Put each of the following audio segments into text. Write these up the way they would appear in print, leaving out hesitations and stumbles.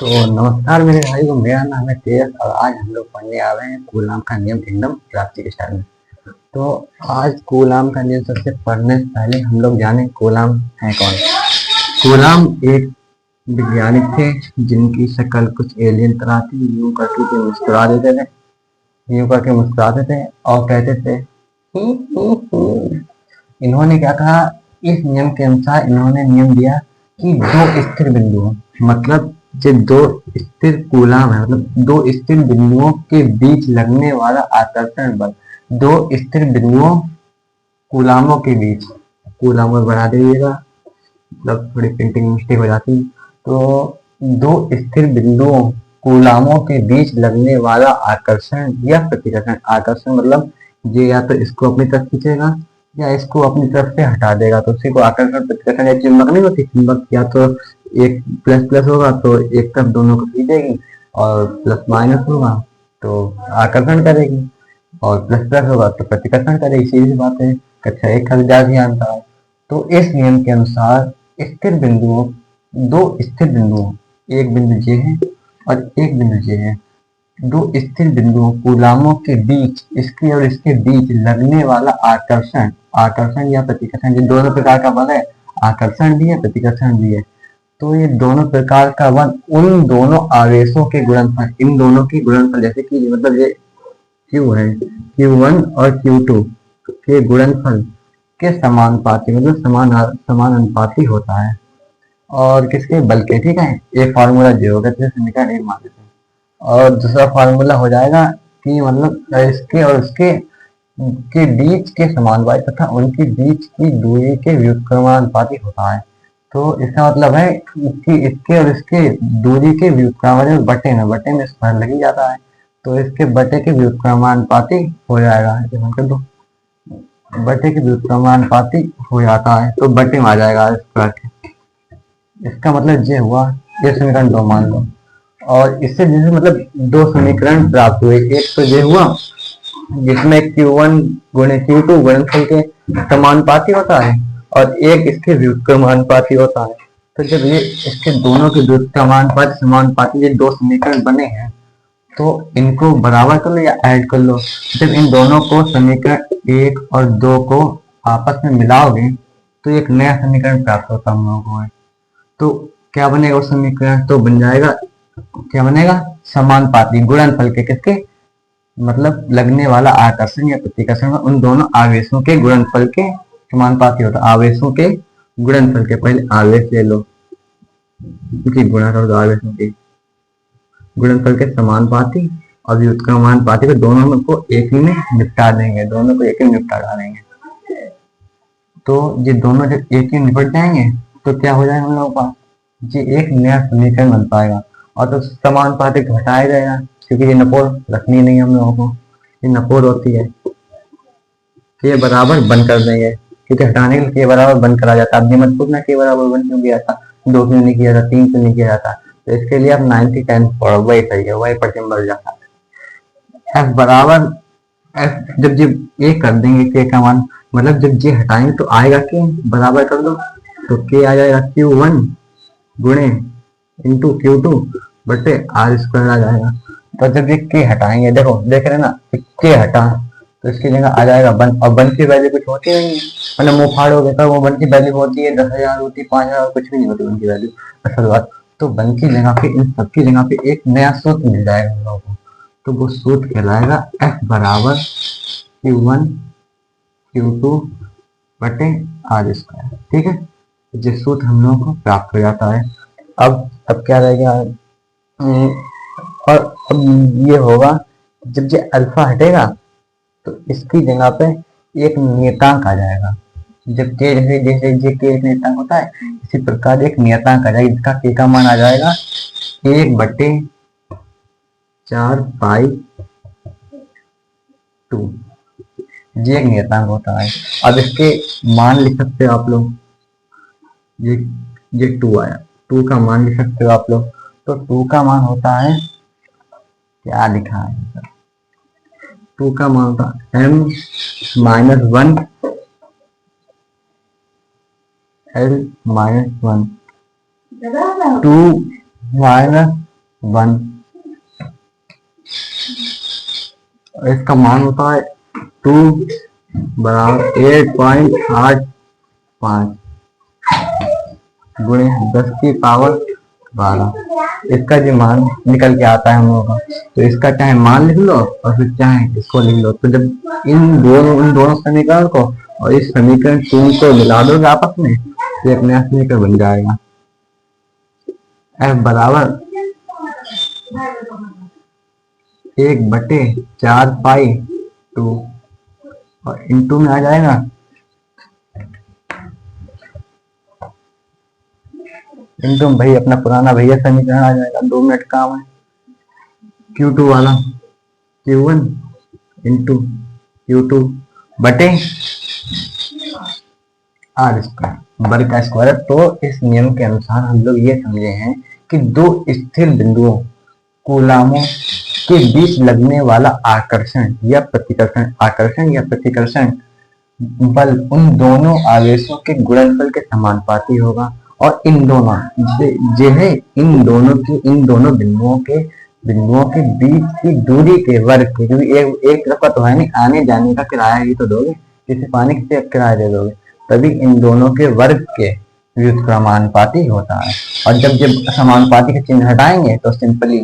तो नमस्कार मेरे भाई को, मेरा नाम है तेज और आज हम लोग पढ़ने आ रहे हैं कूलाम का नियम एकदम प्राप्ति के स्टाइल में। तो आज कूलाम का नियम सबसे पढ़ने से पहले हम लोग जाने कूलाम है कौन। कूलाम एक वैज्ञानिक थे जिनकी शक्ल कुछ एलियन तरह थी। यूं करके के मुस्कुरा देते थे, यूं करके मुस्कुराते थे और कहते थे "ही, ही, ही।" इन्होंने क्या कहा, इस नियम के अनुसार इन्होंने नियम दिया कि दो स्थिर बिंदुओं, मतलब जो दो स्थिर कूलाम है, मतलब दो स्थिर बिंदुओं के बीच लगने वाला आकर्षण बल, दो स्थिर बिंदुओं कूलामों के बीच, कूलाम में बढ़ा दीजिएगा, मतलब थोड़ी प्रिंटिंग मिस्टेक हो जाती है। तो दो स्थिर बिंदुओं कूलामों के बीच लगने वाला आकर्षण या प्रतिकर्षण, आकर्षण मतलब ये या तो इसको अपनी तरफ खींचेगा या इसको अपनी तरफ से हटा देगा, तो उसी को आकर्षण प्रतिकर्षण या चुंबक नहीं होती, चुंबक या तो एक प्लस प्लस होगा तो एक तरफ दोनों को खींचेगी और प्लस माइनस होगा तो आकर्षण करेगी और प्लस प्लस होगा तो प्रतिकर्षण करेगी। सीधी बात है, कक्षा एक का विद्यार्थी जानता है। तो इस नियम के अनुसार स्थिर बिंदुओं, दो स्थिर बिंदुओं, एक बिंदु जे है और एक बिंदु जे है, दो स्थिर बिंदुओं कूलामों के बीच, इसके और इसके बीच लगने वाला आकर्षण, आकर्षण या प्रतिकर्षण, ये दोनों प्रकार का बल है, आकर्षण भी है प्रतिकर्षण भी है। तो ये दोनों प्रकार का बल उन दोनों आवेशों के गुणनफल, इन दोनों की गुणनफल, जैसे कि मतलब ये Q है, Q1 और Q2 के गुणनफल के समानुपाती, मतलब समानुपाती होता है। और किसके बल के, ठीक है। एक फार्मूला जो होगा जैसे समीकरण एक मान लेते हैं और दूसरा फार्मूला हो जाएगा कि मतलब इसके और उसके के बीच के समानुपाती तथा उनके बीच की दूरी के व्युत्क्रमानुपाती होता है। तो इसका मतलब है कि इसके और इसके दूरी के व्युत्क्रमानुपाती, बटे में, बटे में स्क्वायर लग ही जाता है, तो इसके बटे के व्युत्क्रमानुपाती हो जाएगा, कर दो, बटे के व्युत्क्रमानुपाती हो जाता है तो बटे में आ जाएगा स्क्वायर के। इसका मतलब ये हुआ, ये समीकरण दो मान लो, और इससे जैसे मतलब दो समीकरण प्राप्त हुए। एक तो ये हुआ जिसमें Q1 गुणे Q2 गुणनफल के समानुपाती होता है और एक इसके व्युत्क्रमानुपाती होता है। तो जब ये इसके दोनों के व्युत्क्रमानुपाती समानुपाती ये दो समीकरण बने हैं तो इनको बराबर कर लो या ऐड कर लो। जब इन दोनों को, समीकरण एक और दो को आपस में मिलाओगे तो एक नया समीकरण प्राप्त होता है हम लोगों को। तो क्या बनेगा उस समीकरण, तो बन जाएगा, क्या बनेगा, समानुपाती गुणनफल के, किसके, मतलब लगने वाला आकर्षण या प्रतिकर्षण में उन दोनों आवेशों के गुणनफल के समानुपाती होता है। आवेशों के गुणनफल के, पहले आवेश ले लो, गुणा कर दो, आवेशों के गुणनफल के समानुपाती और व्युत्क्रमानुपाती को दोनों को एक ही में निपटा देंगे, दोनों को एक ही में निपटा डालेंगे। तो ये दोनों जब एक ही निपट जाएंगे तो क्या हो जाएगा हम लोगों के पास, ये एक नया समीकरण बन पाएगा। और तो समानुपाती घटाया जाएगा क्योंकि ये नपोर रखनी नहीं हम लोगों को, ये नपोर होती है, के बराबर बंद कर देंगे क्योंकि हटाने के लिए के बराबर बंद करा जाता है। अब ये मत पूछना के बराबर बंद क्यों किया था, 2 क्यों नहीं किया था, 3 क्यों नहीं किया जाता, तो इसके लिए आप 90 10 पढ़ो, वही सही है, वही पर बन जाता है। एफ बराबर एफ, जब ये कर देंगे के का मान, मतलब जब ये हटाएंगे तो आएगा के, बराबर कर दो तो के आ जाएगा Q1 गुणे इंटू Q2 बटे आर स्क्वायर आ जाएगा। तो जब ये के हटाएंगे, देखो देख रहे ना, के हटा तो इसकी जगह आ जाएगा वन, और वन की वैल्यू कुछ होती नहीं है, मतलब मुंह फाड़ हो गया, वो वन की वैल्यू होती है 10,000 होती है, 5,000, कुछ भी नहीं होती वन की वैल्यू असल बात। तो वन की जगह पे, इन सब की जगह पे एक नया सूत्र मिल जाएगा हम लोगों को, तो वो सूत्र कहलाएगा एफ बराबर Q1 Q2 बटे आर स्क्वायर, ठीक है। जिस सूत्र हम लोगों को प्राप्त हो जाता है। अब क्या रह गया, और अब ये होगा जब ये अल्फा हटेगा तो इसकी जगह पे एक नियतांक आ जाएगा। जब के, जैसे जैसे जे के एक नियतांक होता है, इसी प्रकार एक नियतांक आ जाएगा, इसका के का मान आ जाएगा 1 बटे 4 पाई 2, ये एक नियतांक होता है। अब इसके मान लिख सकते हो आप लोग, ये 2 आया, 2 का मान लिख सकते हो आप लोग। तो 2 का मान होता है, क्या लिखा है, 2 का मान होता है m minus 1 L minus 1, 2 minus 1। इसका मान होता है 2 बराबर 8.85 गुणे 10 की पावर 12। इसका जो मान निकल के आता है हम लोगों का, तो इसका चाहे मान लिख लो और फिर चाहे इसको लिख लो। तो जब इन दोनों समीकरण को और इस समीकरण 2 को मिला दोगे आपस में, तो एक नया समीकरण बन जाएगा। F बराबर 1/4 पाई 2 और इंटू में आ जाएगा इंटू भाई अपना पुराना भैया समीकरण आ जाएगा। 2 मिनट काम है। Q2 वाला Q1 इंटू Q2 बटे R स्क्वायर, वर्ग का स्क्वायर है। तो इस नियम के अनुसार हम लोग ये समझे हैं कि दो स्थिर बिंदुओं कूलामों के बीच लगने वाला आकर्षण या प्रतिकर्षण बल उन दोनों आवेशों के गुणनफल के समानुपाती होगा। और इन दोनों बिंदुओं के बीच की दूरी के वर्ग के, क्योंकि एक तरफ का तो है नहीं, आने जाने का किराया ही तो दोगे, किसी पानी किसी किराया दे दोगे, तभी इन दोनों के वर्ग के व्युत्क्रमानुपाती होता है। और जब समानुपाती का चिन्ह हटाएंगे तो सिंपली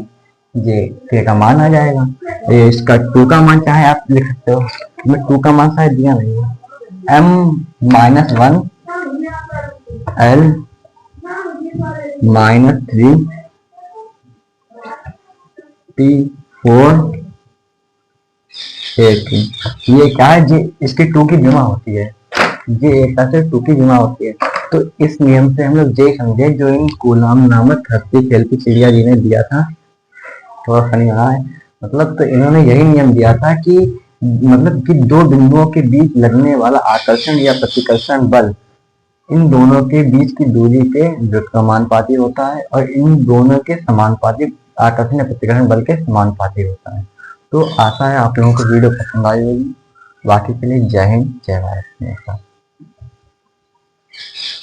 ये के का मान आ जाएगा। ये इसका 2 का मान चाहे आप लिख सकते हो, मैं 2 का मान शायद दिया नहीं है। M-1 L -3 T4 A3। ये क्या है जी, इसकी 2 की जमा होती है, ये एक तरह से 2 की जमा होती है। तो इस नियम से हम लोग ये समझे जो इन कूलाम नामक हंसती खेलती चिड़िया जी ने दिया था, थोड़ा फनी रहा है मतलब। तो इन्होंने यही नियम दिया था कि मतलब कि दो बिंदुओं के बीच लगने वाला आकर्षण या प्रतिकर्षण बल इन दोनों के बीच की दूरी के व्युत्क्रमानुपाती होता है और इन दोनों के समानुपाती आकर्षण या प्रतिकर्षण बल के समानुपाती होता है। तो आशा है आप लोगों को वीडियो पसंद आई होगी। बाकी के लिए जय हिंद जय भारत।